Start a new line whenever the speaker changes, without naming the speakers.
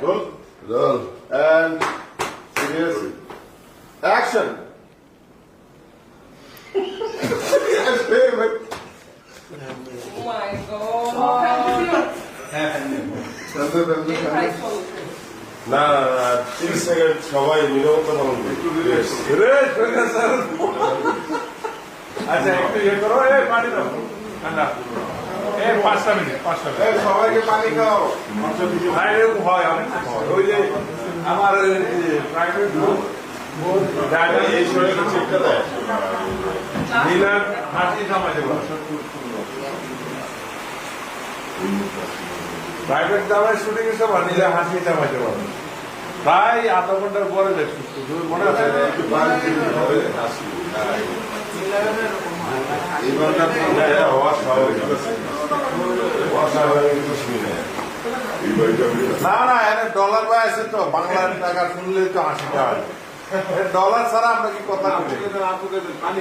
Roll.
Roll.
And serious. Action. Yes, baby.
Oh my god.
না না না 30 second সবাই নিরবতা পালন করবে।
আচ্ছা একটু ইয়ে করো, এই পানি দাও ঠান্ডা। এই 5টা মিনিট।
এই সবাইকে পানি খাও।
ভাই এরকম হয় অনেক সময় হয়। ওই যে আমার প্রাইভেট গ্রুপ
গাড়ি এই শরীরে চেকটা দেয়।
নীলার হাসি জমাইতে পারে। প্রাইভেট দামের শুটিং এর সময় নীলা হাসি জমাইতে পারে। প্রায় আধা ঘন্টার পরে দেখছি মনে আছে
একটু পানি দিতে হবে, হাসি। এবারটা হওয়া স্বাভাবিক আছে। অস্বাভাবিক কিছু নেই।
না না এনে ডলার বা আছে তো বাংলার টাকা শুনলে তো 80 টাকা ডলার ছাড়া আমরা কি কথা বলি
আমি